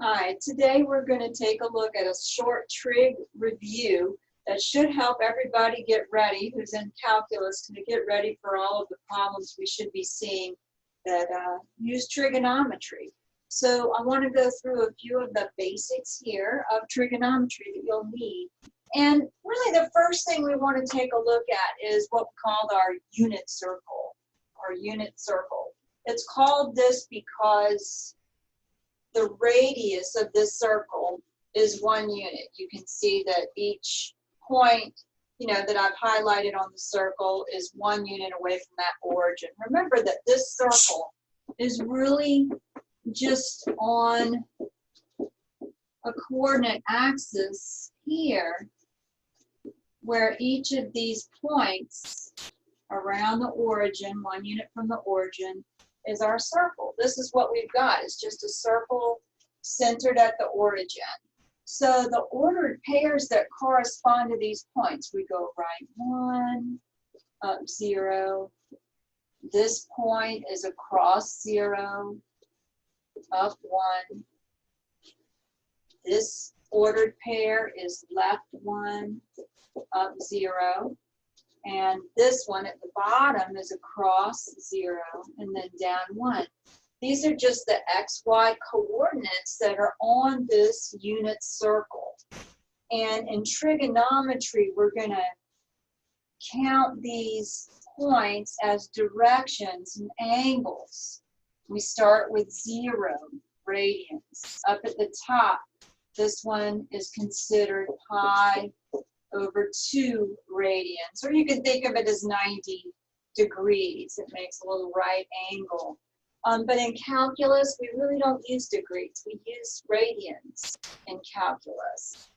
Hi, today we're going to take a look at a short trig review that should help everybody get ready who's in calculus to get ready for all of the problems we should be seeing that use trigonometry. So I want to go through a few of the basics here of trigonometry that you'll need. And really the first thing we want to take a look at is what we call our unit circle, It's called this because the radius of this circle is 1 unit. You can see that each point, that I've highlighted on the circle is 1 unit away from that origin. Remember that this circle is really just on a coordinate axis here, where each of these points around the origin, 1 unit from the origin, is our circle. This is what we've got. It's just a circle centered at the origin. So the ordered pairs that correspond to these points, we go right 1, up 0. This point is across 0, up 1. This ordered pair is left 1, up 0. And this one at the bottom is across 0 and then down 1. These are just the XY coordinates that are on this unit circle. And in trigonometry, we're going to count these points as directions and angles. We start with 0 radians. Up at the top, this one is considered pi over 2 radians, or you can think of it as 90 degrees. It makes a little right angle. But in calculus, we really don't use degrees. We use radians in calculus.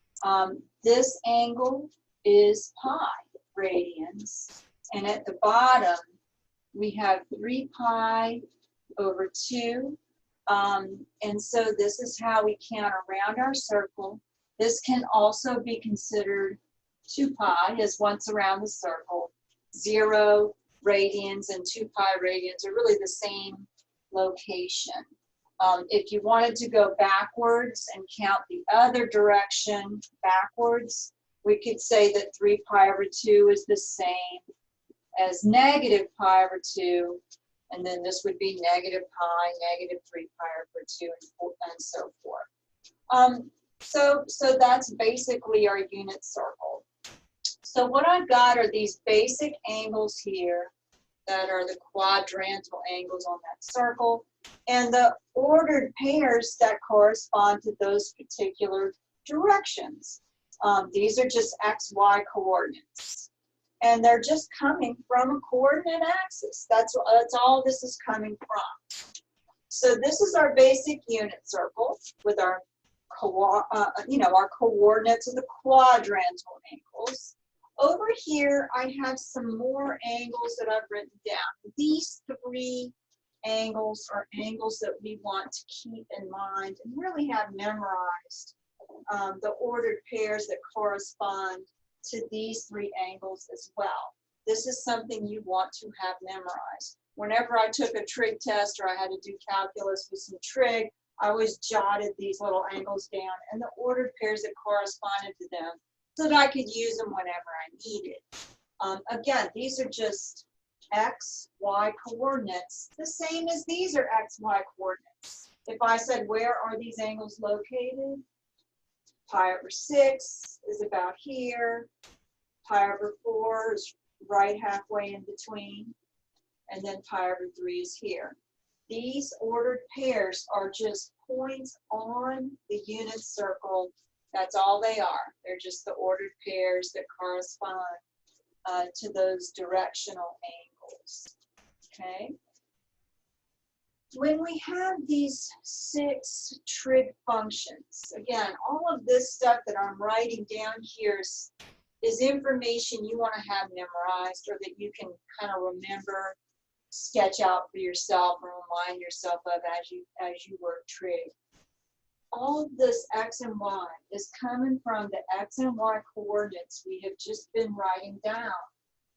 This angle is pi radians. And at the bottom, we have 3 pi over 2. And so this is how we count around our circle. This can also be considered 2 pi is once around the circle. 0 radians and 2 pi radians are really the same location. If you wanted to go backwards and count the other direction backwards, we could say that 3 pi over 2 is the same as negative pi over 2, and then this would be negative pi, negative 3 pi over 2, and so forth. So that's basically our unit circle. So what I've got are these basic angles here that are the quadrantal angles on that circle, and the ordered pairs that correspond to those particular directions. These are just XY coordinates, and they're just coming from a coordinate axis. That's all this is coming from. So this is our basic unit circle with our our coordinates of the quadrantal angles. Over here, I have some more angles that I've written down. These 3 angles are angles that we want to keep in mind and really have memorized. The ordered pairs that correspond to these 3 angles as well. This is something you want to have memorized. Whenever I took a trig test or I had to do calculus with some trig, I always jotted these little angles down and the ordered pairs that corresponded to them, so that I could use them whenever I needed. Again, these are just X, Y coordinates, the same as these are X, Y coordinates. If I said, where are these angles located? Pi over 6 is about here. Pi over 4 is right halfway in between. And then pi over 3 is here. These ordered pairs are just points on the unit circle. That's all they are. They're just the ordered pairs that correspond to those directional angles. Okay? When we have these 6 trig functions, again, all of this stuff that I'm writing down here is information you want to have memorized or that you can kind of remember, sketch out for yourself, or remind yourself of as you work trig. All of this X and Y is coming from the X and Y coordinates we have just been writing down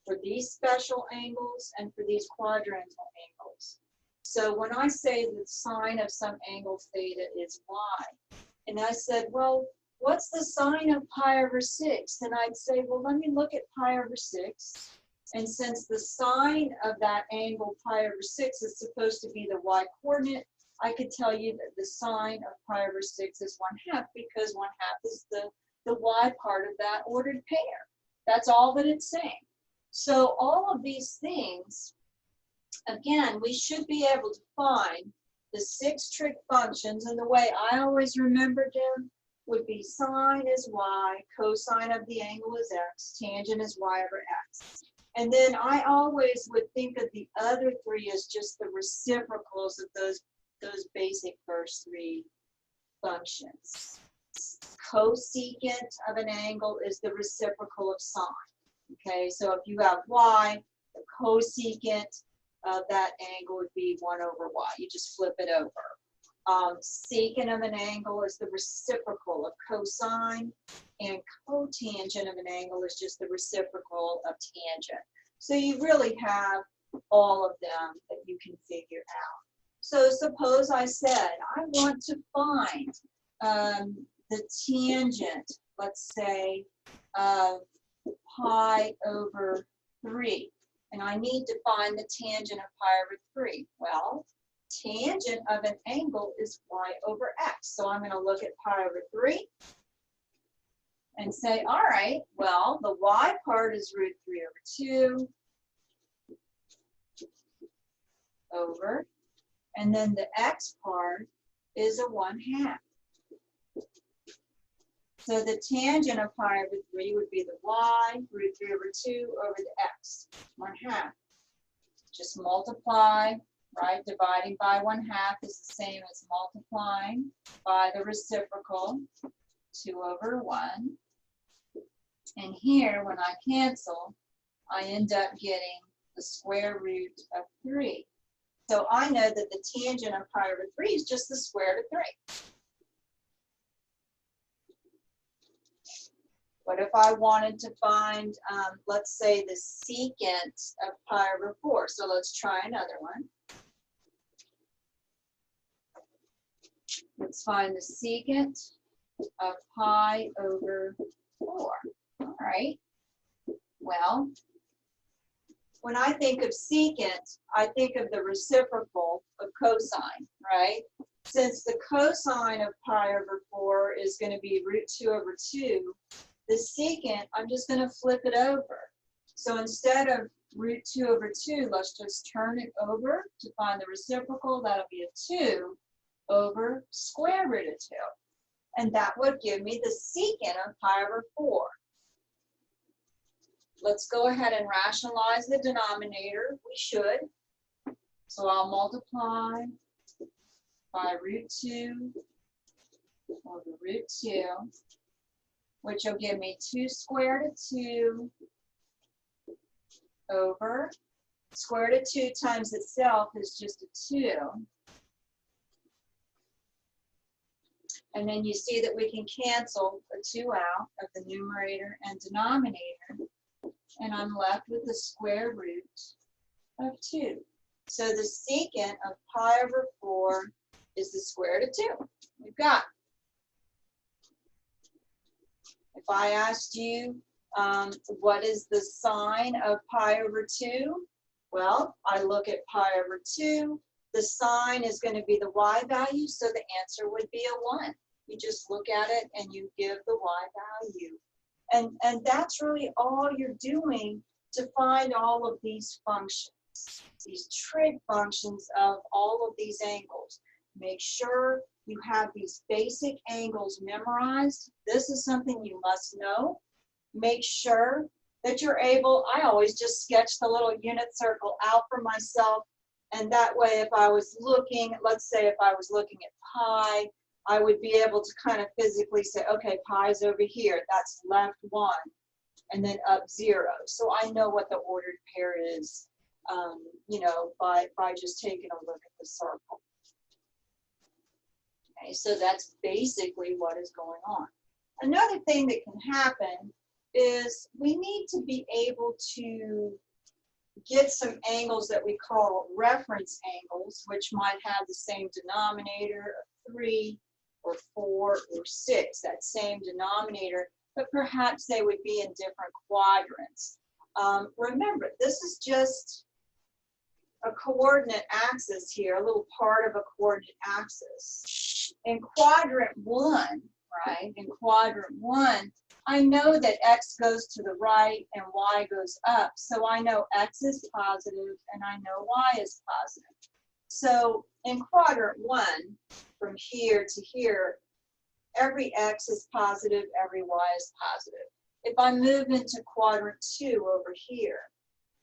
for these special angles and for these quadrantal angles. So when I say the sine of some angle theta is y, and I said, well, what's the sine of pi over 6? And I'd say, well, let me look at pi over 6. And since the sine of that angle pi over 6 is supposed to be the y coordinate, I could tell you that the sine of pi over 6 is 1/2 because 1/2 is the y part of that ordered pair. That's all that it's saying. So all of these things, again, we should be able to find the 6 trig functions, and the way I always remembered them would be sine is y, cosine of the angle is x, tangent is y over x. And then I always would think of the other 3 as just the reciprocals of those basic first 3 functions. Cosecant of an angle is the reciprocal of sine. Okay, so if you have y, the cosecant of that angle would be 1 over y. You just flip it over. Secant of an angle is the reciprocal of cosine, and cotangent of an angle is just the reciprocal of tangent. So you really have all of them that you can figure out. So suppose I said, I want to find the tangent, let's say, of pi over 3. And I need to find the tangent of pi over 3. Well, tangent of an angle is y over x. So I'm going to look at pi over 3 and say, all right, well, the y part is root 3 over 2 over, and then the x part is a 1/2. So the tangent of pi over 3 would be the y, root 3 over 2 over the x, 1/2. Just multiply, right? Dividing by 1/2 is the same as multiplying by the reciprocal, 2 over 1. And here, when I cancel, I end up getting the square root of 3. So I know that the tangent of pi over 3 is just the square root of 3. What if I wanted to find, let's say, the secant of pi over 4? So let's try another one. Let's find the secant of pi over 4. All right. Well, when I think of secant, I think of the reciprocal of cosine, right? Since the cosine of pi over 4 is going to be root 2 over 2, the secant, I'm just going to flip it over. So instead of root 2 over 2, let's just turn it over to find the reciprocal. That'll be a 2 over square root of 2. And that would give me the secant of pi over 4. Let's go ahead and rationalize the denominator. We should. So I'll multiply by root 2 over root 2, which will give me 2 square root of 2 over square root of 2 times itself is just a 2. And then you see that we can cancel a 2 out of the numerator and denominator, and I'm left with the square root of 2. So the secant of pi over 4 is the square root of 2. We've got. If I asked you what is the sine of pi over 2, well, I look at pi over 2. The sine is going to be the y value, so the answer would be a 1. You just look at it and you give the y value. And that's really all you're doing to find all of these functions, these trig functions of all of these angles. Make sure you have these basic angles memorized. This is something you must know. Make sure that you're able, I always just sketch the little unit circle out for myself. And that way, if I was looking, let's say if I was looking at pi, I would be able to kind of physically say, okay, pi's over here. That's left 1, and then up 0. So I know what the ordered pair is, you know, by just taking a look at the circle. Okay, so that's basically what is going on. Another thing that can happen is we need to be able to get some angles that we call reference angles, which might have the same denominator of 3 or 4 or 6, that same denominator, but perhaps they would be in different quadrants. Remember, this is just a coordinate axis here, a little part of a coordinate axis. In quadrant 1, right, in quadrant 1, I know that x goes to the right and y goes up, so I know x is positive and I know y is positive. So in quadrant 1, from here to here, every x is positive, every y is positive. If I move into quadrant 2 over here,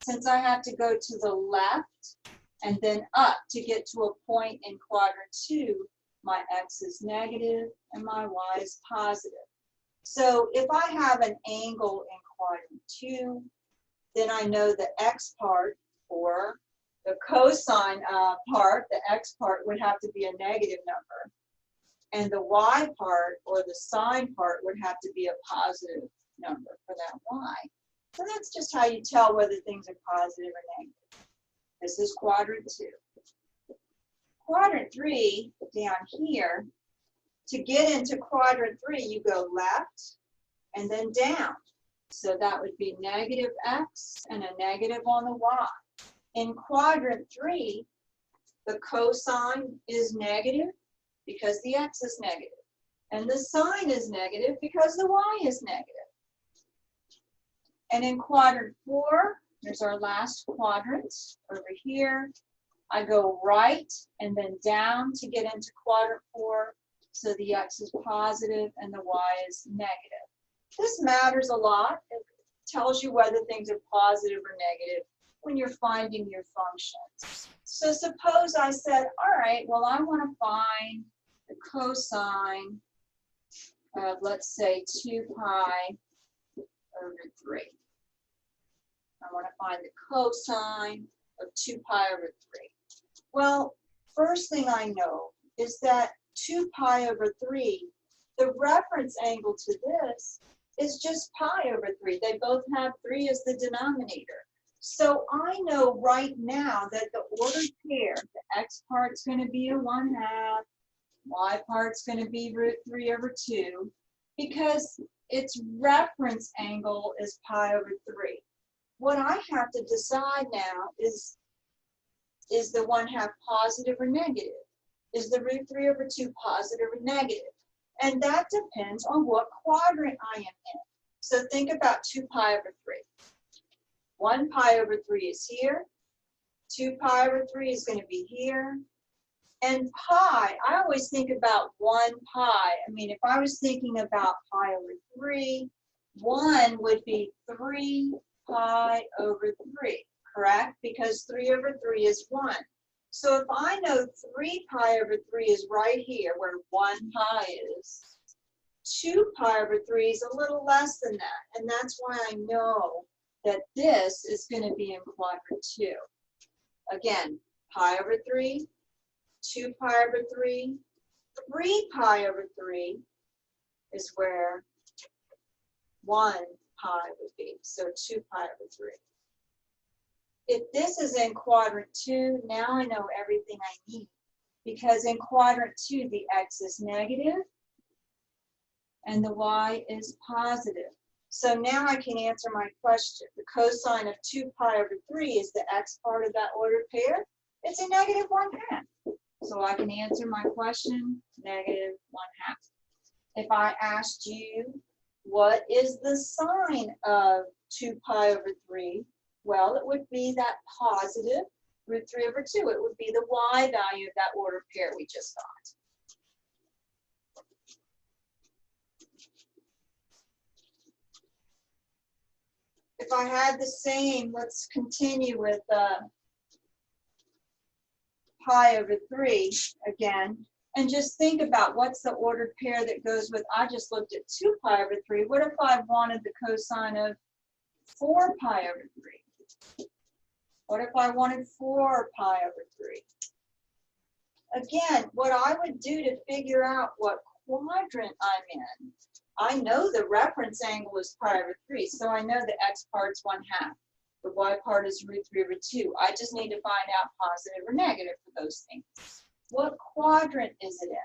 since I have to go to the left and then up to get to a point in quadrant 2, my x is negative and my y is positive. So if I have an angle in quadrant 2, then I know the x part, or the cosine part, the x part would have to be a negative number. And the y part, or the sine part, would have to be a positive number for that y. So that's just how you tell whether things are positive or negative. This is quadrant 2. Quadrant 3, down here, to get into quadrant 3, you go left and then down. So that would be negative x and a negative on the y. In quadrant 3, the cosine is negative because the x is negative. And the sine is negative because the y is negative. And in quadrant 4, there's our last quadrant over here. I go right and then down to get into quadrant 4. So the x is positive and the y is negative. This matters a lot. It tells you whether things are positive or negative when you're finding your functions. So suppose I said, all right, well, I want to find the cosine of, let's say, 2 pi over 3. I want to find the cosine of 2 pi over 3. Well, first thing I know is that 2 pi over 3, the reference angle to this is just pi over 3. They both have 3 as the denominator. So I know right now that the ordered pair, the x part's going to be a 1/2, y part's going to be root 3 over 2, because its reference angle is pi over 3. What I have to decide now is the 1/2 positive or negative? Is the root 3 over 2 positive or negative? And that depends on what quadrant I am in. So think about 2 pi over 3. 1 pi over 3 is here. 2 pi over 3 is going to be here. And pi, I always think about 1 pi. I mean, if I was thinking about pi over 3, 1 would be 3 pi over 3, correct? Because 3 over 3 is 1. So if I know 3 pi over 3 is right here where 1 pi is, 2 pi over 3 is a little less than that. And that's why I know that this is going to be in quadrant 2. Again, pi over 3, 2 pi over 3, 3 pi over 3 is where 1 pi would be. So 2 pi over 3. If this is in quadrant 2, now I know everything I need. Because in quadrant 2, the x is negative and the y is positive. So now I can answer my question. The cosine of 2 pi over 3 is the x part of that ordered pair. It's a negative 1/2. So I can answer my question, negative 1/2. If I asked you, what is the sine of 2 pi over 3? Well, it would be that positive root 3 over 2. It would be the y value of that ordered pair we just got. If I had the same, let's continue with pi over 3 again, and just think about what's the ordered pair that goes with, I just looked at 2 pi over 3. What if I wanted the cosine of 4 pi over 3? What if I wanted 4 pi over 3? Again, what I would do to figure out what quadrant I'm in, I know the reference angle is pi over 3, so I know the x part's 1/2. The y part is root 3 over 2. I just need to find out positive or negative for those things. What quadrant is it in?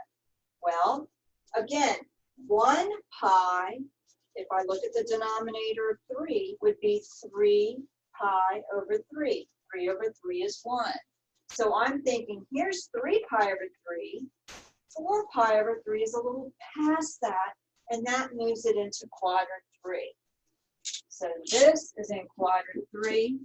Well, again, 1 pi, if I look at the denominator of 3, would be 3 pi over 3. 3 over 3 is 1. So I'm thinking, here's 3 pi over 3. 4 pi over 3 is a little past that, and that moves it into quadrant 3. So this is in quadrant 3.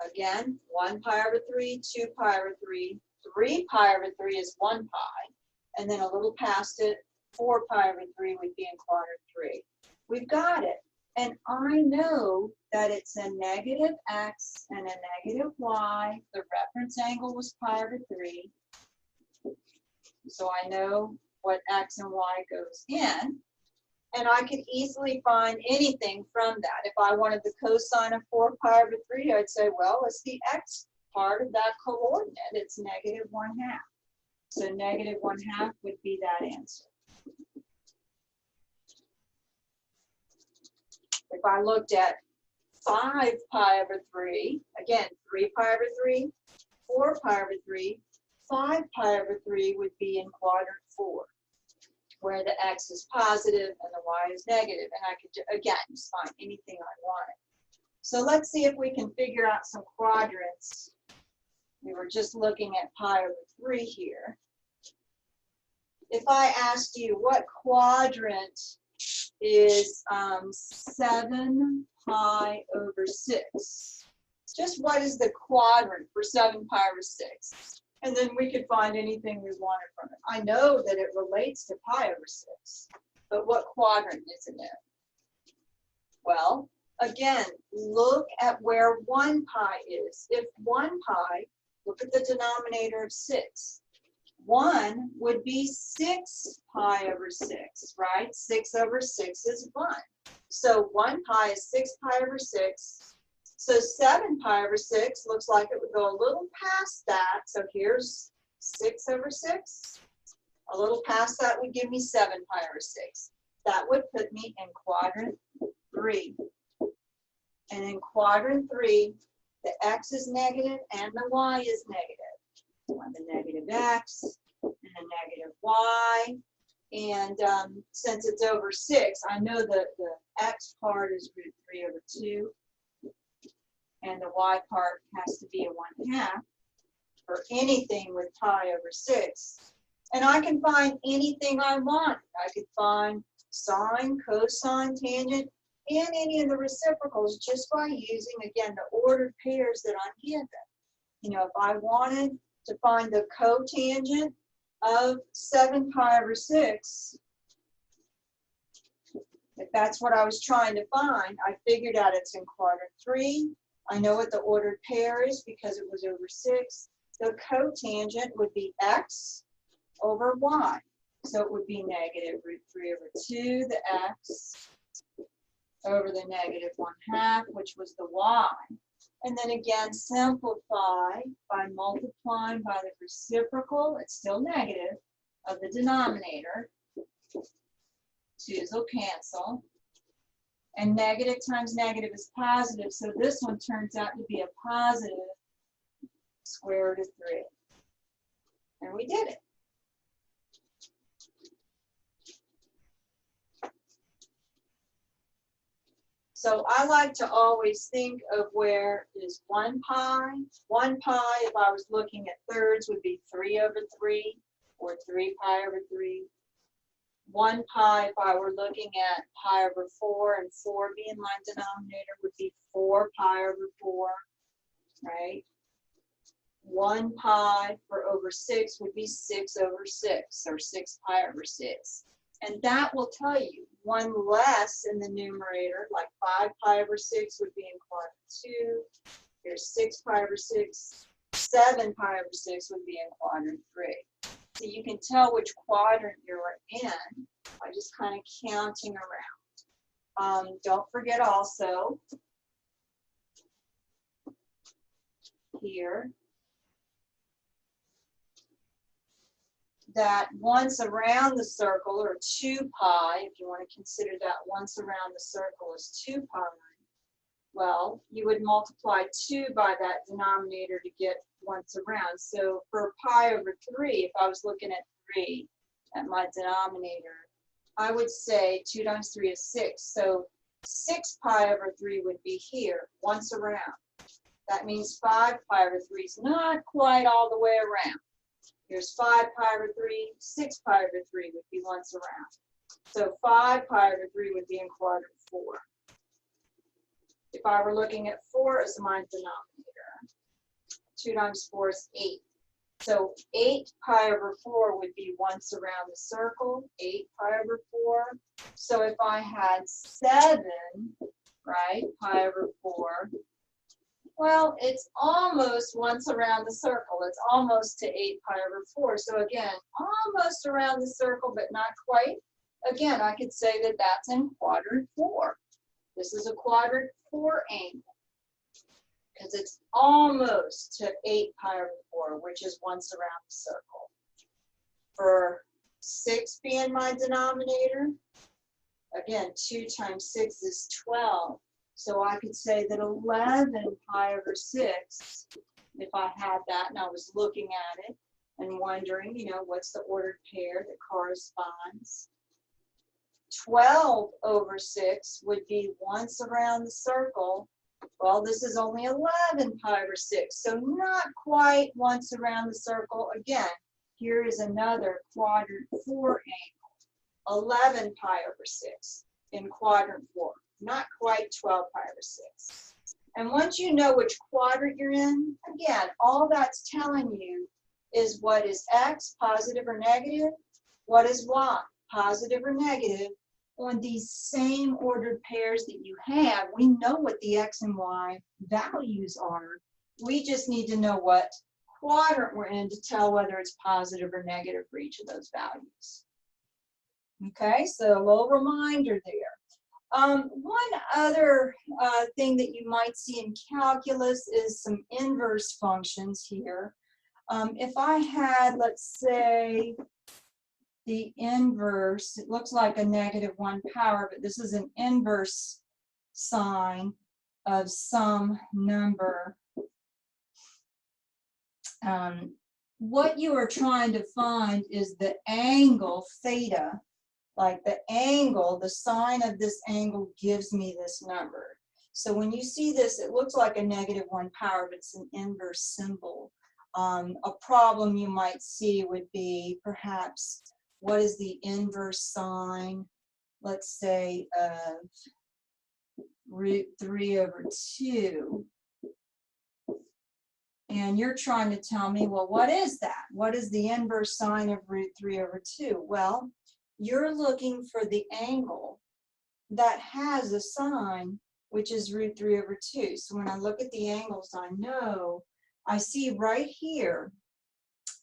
Again, 1 pi over 3, 2 pi over 3, 3 pi over 3 is 1 pi, and then a little past it, 4 pi over 3 would be in quadrant 3. We've got it. And I know that it's a negative x and a negative y. The reference angle was pi over 3. So I know what x and y goes in. And I could easily find anything from that. If I wanted the cosine of 4 pi over 3, I'd say, well, it's the x part of that coordinate. It's negative 1/2. So negative 1/2 would be that answer. If I looked at 5 pi over 3, again, 3 pi over 3, 4 pi over 3, 5 pi over 3 would be in quadrant 4, where the x is positive and the y is negative. And I could, again, just find anything I wanted. So let's see if we can figure out some quadrants. We were just looking at pi over 3 here. If I asked you what quadrant is 7 pi over 6, just what is the quadrant for 7 pi over 6? And then we could find anything we wanted from it. I know that it relates to pi over 6, but what quadrant is it in? Well, again, look at where 1 pi is. If 1 pi, look at the denominator of 6. 1 would be 6 pi over 6, right? 6 over 6 is 1. So 1 pi is 6 pi over 6. So 7 pi over 6 looks like it would go a little past that. So here's 6 over 6. A little past that would give me 7 pi over 6. That would put me in quadrant 3. And in quadrant 3, the x is negative and the y is negative. So I have a negative x and a negative y. And since it's over 6, I know that the x part is root 3 over 2. And the y part has to be a 1/2 for anything with pi over 6. And I can find anything I want. I could find sine, cosine, tangent, and any of the reciprocals just by using, again, the ordered pairs that I'm given. You know, if I wanted to find the cotangent of 7 pi over 6, if that's what I was trying to find, I figured out it's in quadrant 3. I know what the ordered pair is because it was over 6. The cotangent would be x over y. So it would be negative root 3 over 2, the x, over the negative 1/2, which was the y. And then again, simplify by multiplying by the reciprocal, it's still negative, of the denominator. 2's will cancel. And negative times negative is positive, so this one turns out to be a positive square root of 3. And we did it. So I like to always think of where is 1 pi. 1 pi, if I was looking at thirds, would be 3 over 3, or 3 pi over 3. 1 pi, if I were looking at pi over 4, and 4 being my denominator, would be 4 pi over 4, right? 1 pi for over 6 would be 6 over 6, or 6 pi over 6. And that will tell you one less in the numerator, like 5 pi over 6 would be in quadrant 2. Here's 6 pi over 6. 7 pi over 6 would be in quadrant 3. So you can tell which quadrant you're in by just kind of counting around. Don't forget also here that once around the circle, or 2 pi, if you want to consider that once around the circle is 2 pi, well, you would multiply 2 by that denominator to get once around. So for pi over 3, if I was looking at 3 at my denominator, I would say 2 times 3 is 6. So 6 pi over 3 would be here, once around. That means 5 pi over 3 is not quite all the way around. Here's 5 pi over 3, 6 pi over 3 would be once around. So 5 pi over 3 would be in quadrant 4. If I were looking at 4 as my denominator, 2 times 4 is 8. So 8 pi over 4 would be once around the circle, 8 pi over 4. So if I had 7, right, pi over 4, well, it's almost once around the circle. It's almost to 8 pi over 4. So again, almost around the circle, but not quite. Again, I could say that that's in quadrant 4. This is a quadrant 4 angle because it's almost to 8 pi over 4, which is once around the circle. For 6 being my denominator, again, 2 times 6 is 12. So I could say that 11 pi over 6, if I had that and I was looking at it and wondering, you know, what's the ordered pair that corresponds. 12 over 6 would be once around the circle. Well, this is only 11 pi over 6, so not quite once around the circle. Again, here is another quadrant 4 angle, 11 pi over 6 in quadrant 4. Not quite 12 pi over 6. And once you know which quadrant you're in, again, all that's telling you is what is x, positive or negative, what is y, positive or negative. On these same ordered pairs that you have, we know what the x and y values are. We just need to know what quadrant we're in to tell whether it's positive or negative for each of those values. Okay, so a little reminder there. One other thing that you might see in calculus is some inverse functions here. If I had, let's say, the inverse, it looks like a -1 power, but this is an inverse sign of some number. What you are trying to find is the angle theta. Like the angle, the sign of this angle gives me this number. So when you see this, it looks like a -1 power, but it's an inverse symbol. A problem you might see would be perhaps, what is the inverse sign, let's say, of √3 over 2? And you're trying to tell me, well, what is that? What is the inverse sign of √3 over 2? Well, you're looking for the angle that has a sign, which is √3 over 2. So when I look at the angles, I see right here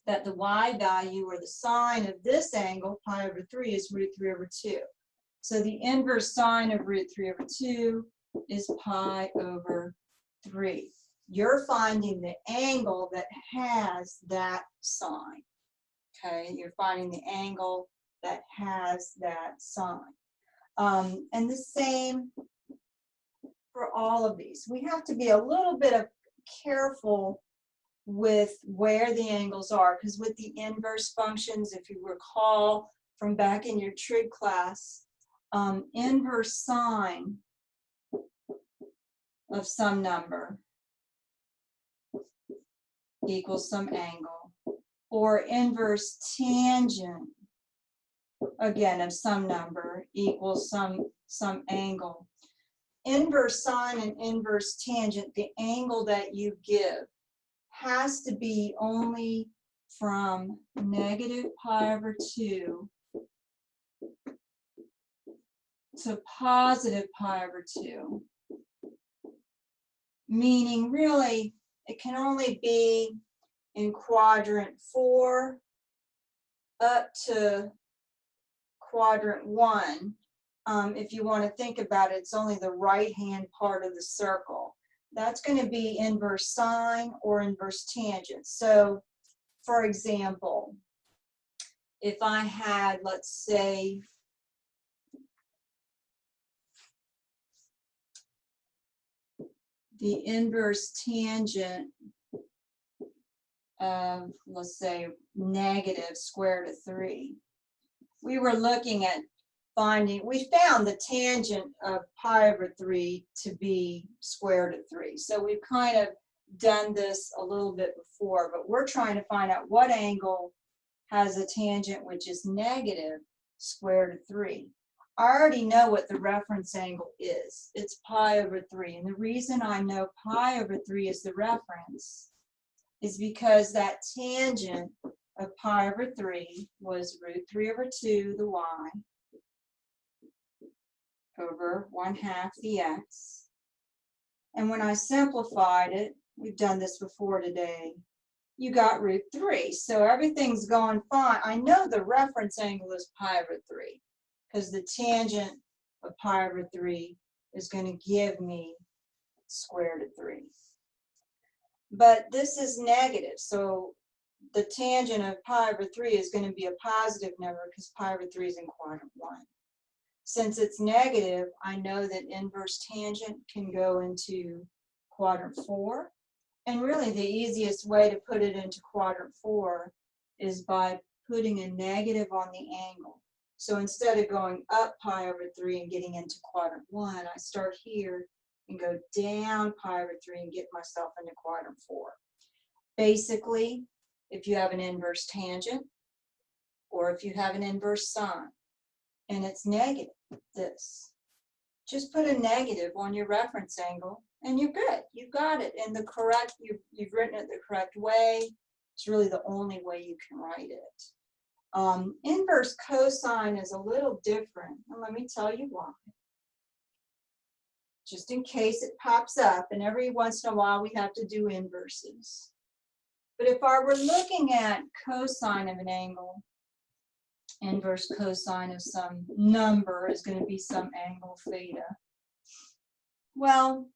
that the y value, or the sign of this angle, pi over 3, is √3 over 2. So the inverse sign of √3 over 2 is pi over 3. You're finding the angle that has that sign. Okay, you're finding the angle that has that sign. And the same for all of these. We have to be a little bit careful with where the angles are, because with the inverse functions, if you recall from back in your trig class, inverse sign of some number equals some angle, or inverse tangent, again, of some number equals some angle. Inverse sine and inverse tangent, the angle that you give has to be only from -pi over 2 to +pi over 2, meaning really it can only be in quadrant 4 up to quadrant 1. If you want to think about it, it's only the right-hand part of the circle. That's going to be inverse sine or inverse tangent. So, for example, if I had, let's say, the inverse tangent of, let's say, negative square root of 3. We were looking at finding, we found the tangent of pi over 3 to be square root of 3. So we've kind of done this a little bit before, but we're trying to find out what angle has a tangent which is negative square root of 3. I already know what the reference angle is. It's pi over 3. And the reason I know pi over 3 is the reference is because that tangent of pi over 3 was root 3 over 2, the y, over 1/2 the x. And when I simplified it, we've done this before today, you got root 3. So everything's going fine. I know the reference angle is pi over 3 because the tangent of pi over 3 is going to give me square root of 3. But this is negative, so the tangent of pi over 3 is going to be a positive number because pi over 3 is in quadrant 1. Since it's negative, I know that inverse tangent can go into quadrant 4. And really the easiest way to put it into quadrant 4 is by putting a negative on the angle. So instead of going up pi over 3 and getting into quadrant 1, I start here and go down pi over 3 and get myself into quadrant 4. Basically, if you have an inverse tangent or if you have an inverse sine and it's negative, this, just put a negative on your reference angle and you're good. You've got it in the correct, you've written it the correct way. It's really the only way you can write it. Inverse cosine is a little different, and let me tell you why. Just in case it pops up, and every once in a while we have to do inverses. But if I were looking at cosine of an angle, inverse cosine of some number is going to be some angle theta. Well,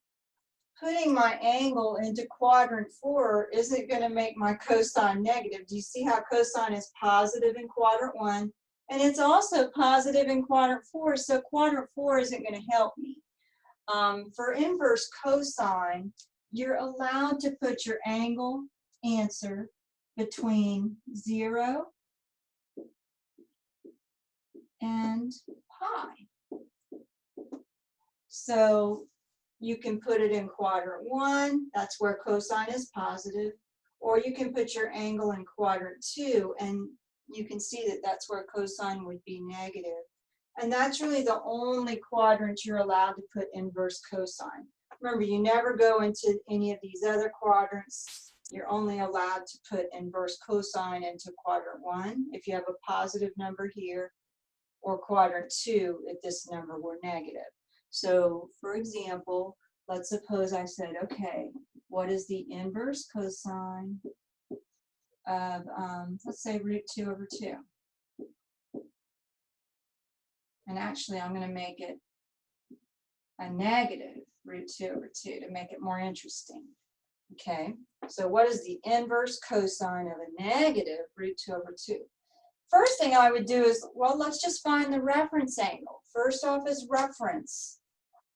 putting my angle into quadrant 4 isn't going to make my cosine negative. Do you see how cosine is positive in quadrant 1? And it's also positive in quadrant 4, so quadrant 4 isn't going to help me. For inverse cosine, you're allowed to put your angle answer between 0 and pi. So you can put it in quadrant 1, that's where cosine is positive, or you can put your angle in quadrant 2, and you can see that that's where cosine would be negative. And that's really the only quadrant you're allowed to put inverse cosine. Remember, you never go into any of these other quadrants. You're only allowed to put inverse cosine into quadrant 1 if you have a positive number here, or quadrant 2 if this number were negative. So, for example, let's suppose I said, okay, what is the inverse cosine of, let's say, root 2 over 2? And actually, I'm going to make it a negative root 2 over 2 to make it more interesting. Okay, so what is the inverse cosine of a negative root 2 over 2? First thing I would do is, well, let's just find the reference angle. First off is reference.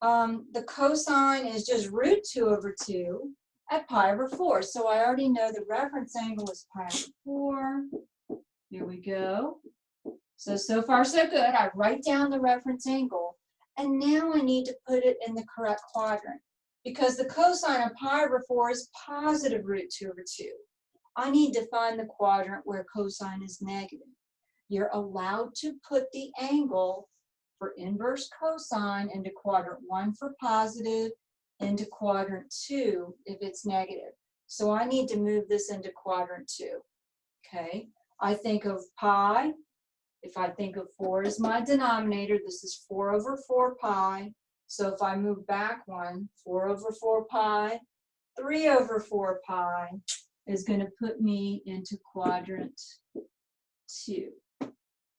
The cosine is just root 2 over 2 at pi over 4. So I already know the reference angle is pi over 4. Here we go. So far so good. I write down the reference angle. And now I need to put it in the correct quadrant. Because the cosine of pi over 4 is positive root 2 over 2. I need to find the quadrant where cosine is negative. You're allowed to put the angle for inverse cosine into quadrant 1 for positive, into quadrant 2 if it's negative. So I need to move this into quadrant 2. Okay, I think of pi. If I think of 4 as my denominator, this is 4 over 4 pi. So if I move back one, 4 over 4 pi, 3 over 4 pi is going to put me into quadrant 2.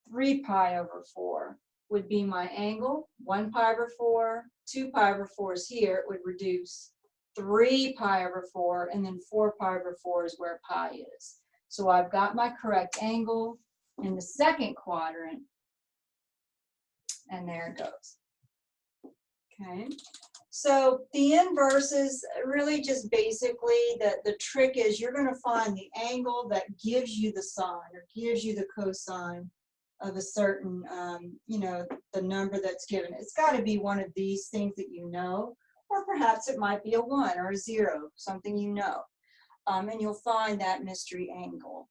3 pi over 4 would be my angle. 1 pi over 4, 2 pi over 4 is here. It would reduce 3 pi over 4, and then 4 pi over 4 is where pi is. So I've got my correct angle. in the second quadrant. And there it goes. Okay. So the inverse is really just basically the trick is you're going to find the angle that gives you the sine or gives you the cosine of a certain, you know, the number that's given. It's got to be one of these things that you know, or perhaps it might be a 1 or a 0, something you know. And you'll find that mystery angle.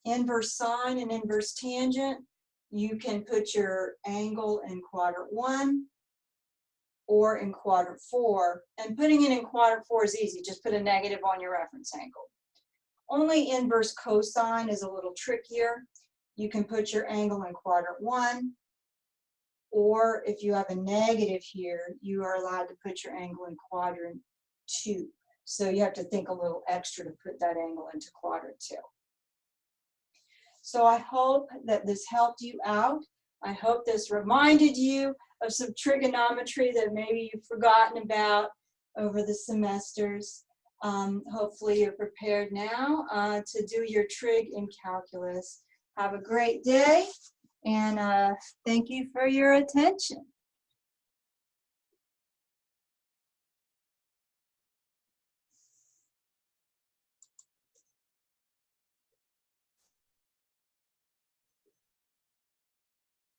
Inverse sine and inverse tangent, you can put your angle in quadrant 1 or in quadrant 4. And putting it in quadrant 4 is easy. Just put a negative on your reference angle. Only inverse cosine is a little trickier. You can put your angle in quadrant 1, or if you have a negative here, you are allowed to put your angle in quadrant 2. So you have to think a little extra to put that angle into quadrant 2. So I hope that this helped you out. I hope this reminded you of some trigonometry that maybe you've forgotten about over the semesters. Hopefully you're prepared now to do your trig in calculus. Have a great day, and thank you for your attention.